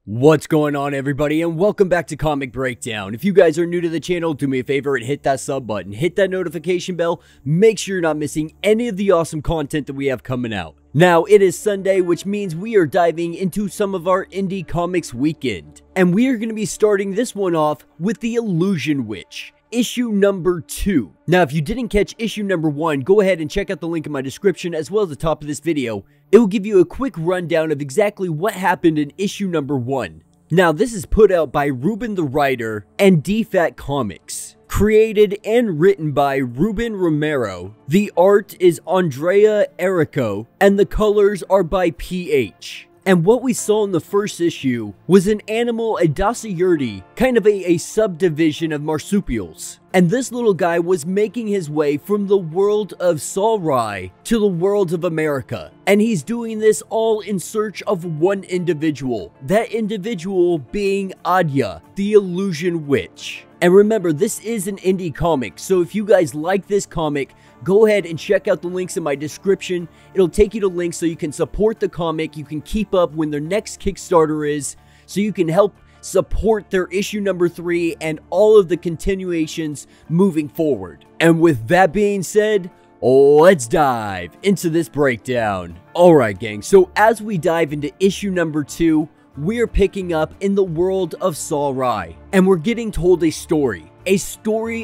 What's going on, everybody, and welcome back to Comic Breakdown. If you guys are new to the channel, do me a favor and hit that sub button, hit that notification bell, make sure you're not missing any of the awesome content that we have coming out. Now, it is Sunday, which means we are diving into some of our indie comics weekend, and we are going to be starting this one off with The Illusion Witch, issue number 2. Now, if you didn't catch issue number 1, go ahead and check out the link in my description as well as the top of this video. It will give you a quick rundown of exactly what happened in issue number 1. Now, this is put out by Ruben the Writer and DFAT Comics. Created and written by Ruben Romero. The art is Andrea Errico, and the colors are by PH. And what we saw in the first issue was an animal, a dasyurti, kind of a subdivision of marsupials. And this little guy was making his way from the world of Salrai to the world of America. And he's doing this all in search of one individual. That individual being Anya, the Illusion Witch. And remember, this is an indie comic, so if you guys like this comic, go ahead and check out the links in my description. It'll take you to links so you can support the comic, you can keep up when their next Kickstarter is, so you can help support their issue number 3 and all of the continuations moving forward. And with that being said, let's dive into this breakdown. Alright gang, so as we dive into issue number 2, we're picking up in the world of Salrai, and we're getting told a story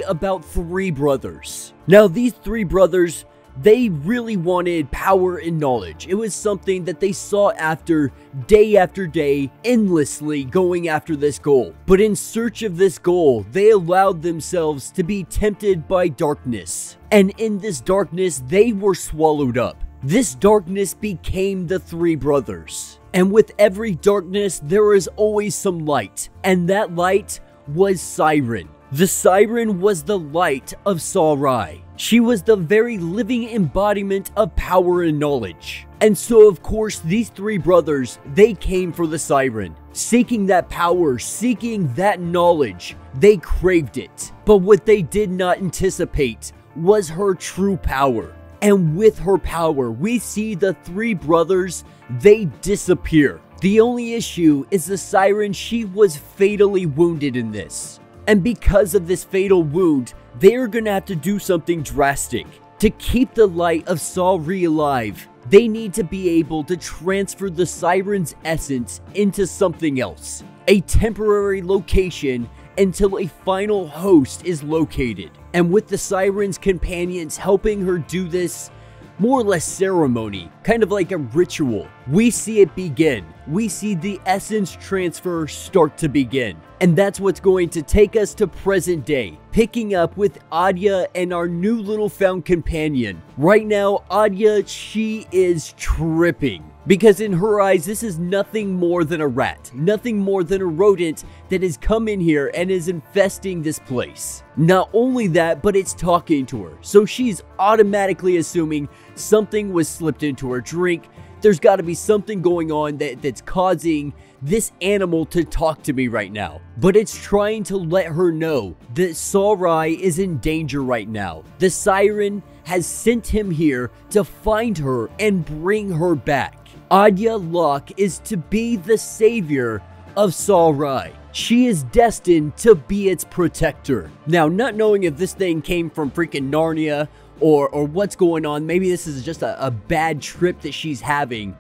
about 3 brothers. Now, these 3 brothers, they really wanted power and knowledge. It was something that they sought after day, endlessly going after this goal. But in search of this goal, they allowed themselves to be tempted by darkness. And in this darkness, they were swallowed up. This darkness became the 3 brothers. And with every darkness, there is always some light. And that light was Siren. The Siren was the light of Salrai. She was the very living embodiment of power and knowledge. And so, of course, these 3 brothers, they came for the Siren. Seeking that power, seeking that knowledge. They craved it. But what they did not anticipate was her true power. And with her power, we see the 3 brothers, they disappear. The only issue is the Siren, she was fatally wounded in this. And because of this fatal wound, they are going to have to do something drastic. To keep the light of Salrai alive, they need to be able to transfer the Siren's essence into something else. A temporary location until a final host is located. And with the Siren's companions helping her do this more or less ceremony, kind of like a ritual, we see it begin. We see the essence transfer start to begin. And that's what's going to take us to present day, picking up with Anya and our new little found companion. Right now, Anya, she is tripping. Because in her eyes, this is nothing more than a rat, nothing more than a rodent that has come in here and is infesting this place. Not only that, but it's talking to her. So she's automatically assuming something was slipped into her drink. There's got to be something going on that's causing this animal to talk to me right now. But it's trying to let her know that Salrai is in danger right now. The Siren has sent him here to find her and bring her back. Anya Locke is to be the savior of Salrai. She is destined to be its protector. Now, not knowing if this thing came from freaking Narnia or what's going on, maybe this is just a bad trip that she's having,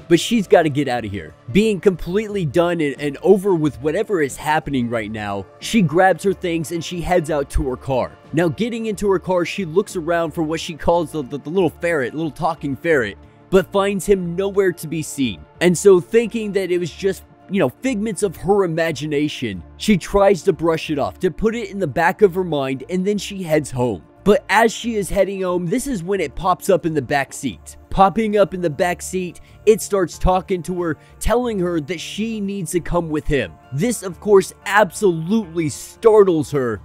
but she's got to get out of here. Being completely done and over with whatever is happening right now, she grabs her things and she heads out to her car. Now, getting into her car, she looks around for what she calls the little ferret, little talking ferret, but finds him nowhere to be seen. And so, thinking that it was just, figments of her imagination, she tries to brush it off, to put it in the back of her mind, and then she heads home. But as she is heading home, this is when it pops up in the back seat. Popping up in the back seat, it starts talking to her, telling her that she needs to come with him. This, of course, absolutely startles her.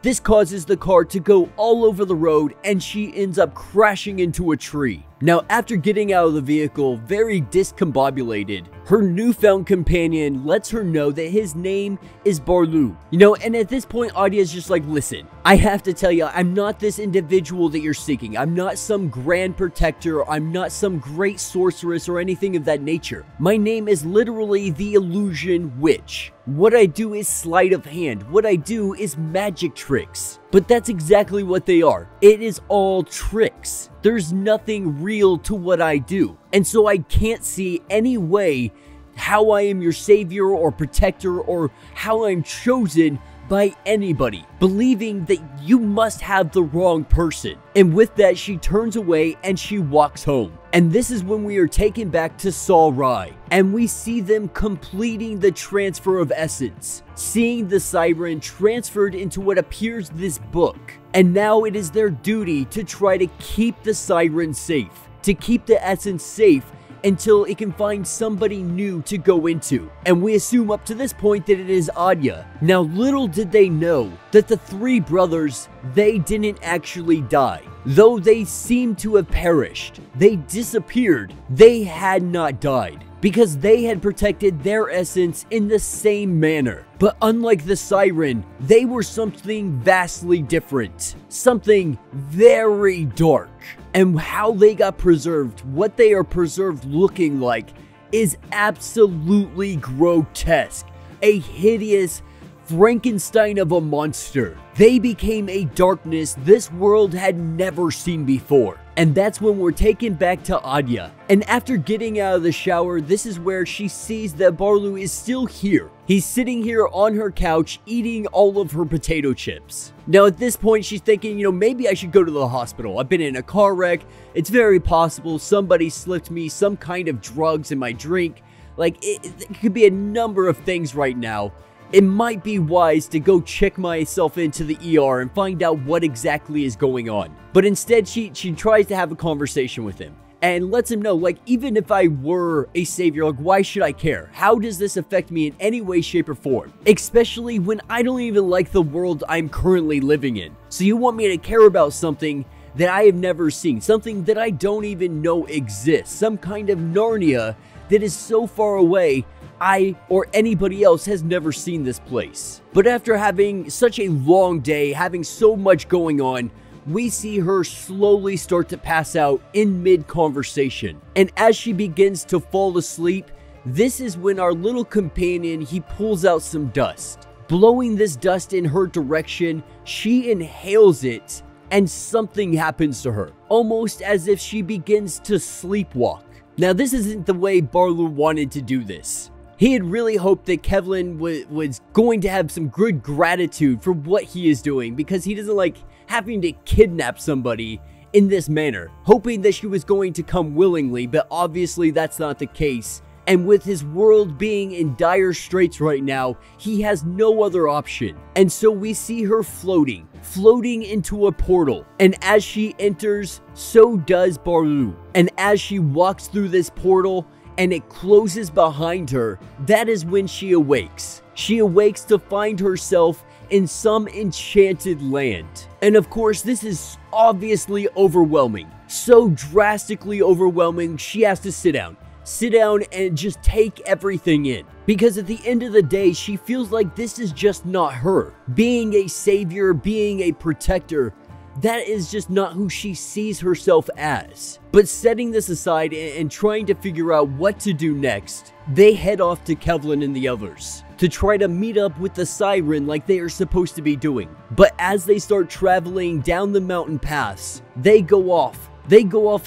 This causes the car to go all over the road and she ends up crashing into a tree. Now, after getting out of the vehicle, very discombobulated, her newfound companion lets her know that his name is Barlu. And at this point, Anya's just like, listen, I have to tell you, I'm not this individual that you're seeking. I'm not some grand protector. I'm not some great sorceress or anything of that nature. My name is literally the Illusion Witch. What I do is sleight of hand. What I do is magic tricks. But that's exactly what they are. It is all tricks. There's nothing real to what I do. And so I can't see any way how I am your savior or protector or how I'm chosen by anybody, believing that you must have the wrong person. And with that, she turns away and she walks home. And this is when we are taken back to Saul Rai, and we see them completing the transfer of essence, seeing the siren transferred into what appears this book. And now it is their duty to try to keep the siren safe, to keep the essence safe until it can find somebody new to go into. And we assume up to this point that it is Anya. Now, little did they know that the three brothers, they didn't actually die. Though they seemed to have perished, they disappeared. They had not died, because they had protected their essence in the same manner. But unlike the siren, they were something vastly different, something very dark. And how they got preserved, what they are preserved looking like, is absolutely grotesque. A hideous Frankenstein of a monster. They became a darkness this world had never seen before. And that's when we're taken back to Anya. And after getting out of the shower, this is where she sees that Barlu is still here. He's sitting here on her couch eating all of her potato chips. Now at this point she's thinking, maybe I should go to the hospital. I've been in a car wreck. It's very possible somebody slipped me some kind of drugs in my drink. Like, it could be a number of things right now. It might be wise to go check myself into the ER and find out what exactly is going on. But instead, she tries to have a conversation with him and lets him know, like, even if I were a savior, like, why should I care? How does this affect me in any way, shape, or form? Especially when I don't even like the world I'm currently living in. So you want me to care about something that I have never seen, something that I don't even know exists, some kind of Narnia that is so far away I or anybody else has never seen this place. But after having such a long day, having so much going on, we see her slowly start to pass out in mid-conversation. And as she begins to fall asleep, this is when our little companion, he pulls out some dust. Blowing this dust in her direction, she inhales it and something happens to her, almost as if she begins to sleepwalk. Now this isn't the way Barlu wanted to do this. He had really hoped that Kevlin was going to have some good gratitude for what he is doing, because he doesn't like having to kidnap somebody in this manner, hoping that she was going to come willingly, but obviously that's not the case. And with his world being in dire straits right now, he has no other option. And so we see her floating into a portal. And as she enters, so does Barlu. And as she walks through this portal, and it closes behind her, that is when she awakes. She awakes to find herself in some enchanted land. And of course, this is obviously overwhelming. So drastically overwhelming, she has to sit down and just take everything in. Because at the end of the day, she feels like this is just not her. Being a savior, being a protector, that is just not who she sees herself as. But setting this aside and trying to figure out what to do next, they head off to Kevlin and the others to try to meet up with the siren like they are supposed to be doing. But as they start traveling down the mountain paths, they go off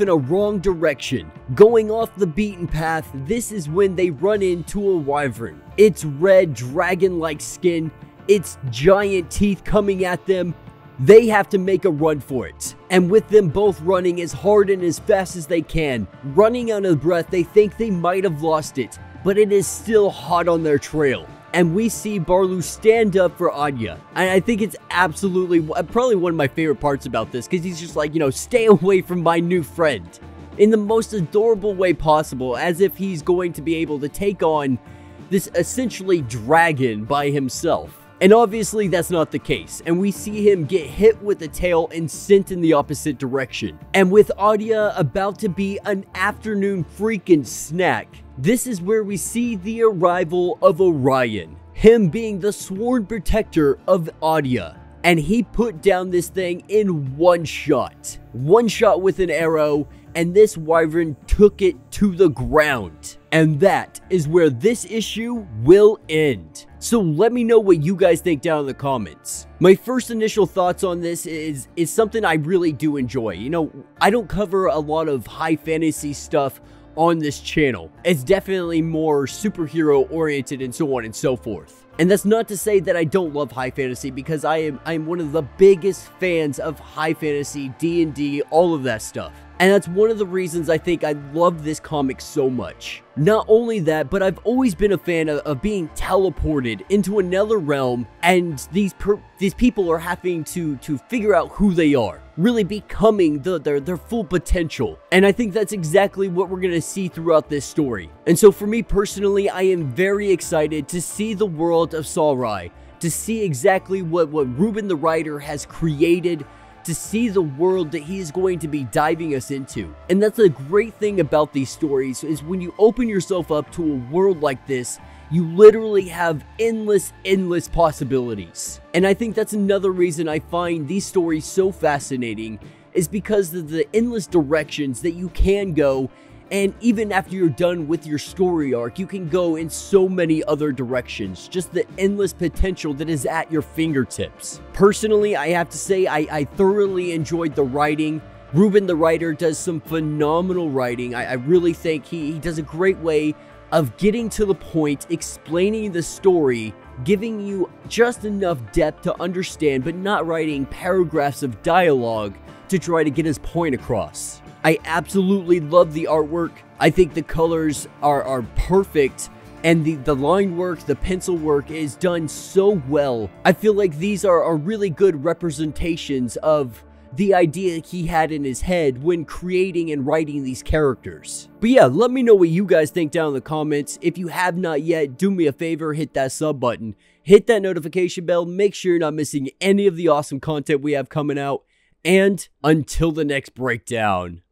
in a wrong direction. Going off the beaten path, this is when they run into a wyvern. Its red dragon-like skin, its giant teeth coming at them. They have to make a run for it. And with them both running as hard and as fast as they can, running out of breath, they think they might have lost it, but it is still hot on their trail. And we see Barlu stand up for Anya. And I think it's absolutely, probably one of my favorite parts about this, because he's just like, stay away from my new friend. In the most adorable way possible, as if he's going to be able to take on this essentially dragon by himself. And obviously that's not the case, and we see him get hit with the tail and sent in the opposite direction. And with Anya about to be an afternoon freaking snack, this is where we see the arrival of Orion, him being the sworn protector of Anya. and he put down this thing in one shot. One shot with an arrow, and this wyvern took it to the ground. And that is where this issue will end. So let me know what you guys think down in the comments. My first initial thoughts on this is something I really do enjoy. You know, I don't cover a lot of high fantasy stuff on this channel. It's definitely more superhero oriented and so on and so forth. And that's not to say that I don't love high fantasy, because I am one of the biggest fans of high fantasy, D&D, all of that stuff. And that's one of the reasons I think I love this comic so much. Not only that, but I've always been a fan of being teleported into another realm, and these people are having to figure out who they are, really becoming their full potential. And I think that's exactly what we're gonna see throughout this story. And so for me personally, I am very excited to see the world of Saurai, to see exactly what Ruben the writer has created, to see the world that he is going to be diving us into. And that's a great thing about these stories, is when you open yourself up to a world like this, you literally have endless possibilities. And I think that's another reason I find these stories so fascinating, is because of the endless directions that you can go. And even after you're done with your story arc, you can go in so many other directions. Just the endless potential that is at your fingertips. Personally, I have to say I thoroughly enjoyed the writing. Ruben the writer does some phenomenal writing. I really think he does a great way of getting to the point, explaining the story, giving you just enough depth to understand, but not writing paragraphs of dialogue to try to get his point across. I absolutely love the artwork. I think the colors are perfect, and the line work, the pencil work is done so well. I feel like these are really good representations of the idea he had in his head when creating and writing these characters. But yeah, let me know what you guys think down in the comments. If you have not yet, do me a favor, hit that sub button, hit that notification bell, make sure you're not missing any of the awesome content we have coming out, and until the next breakdown.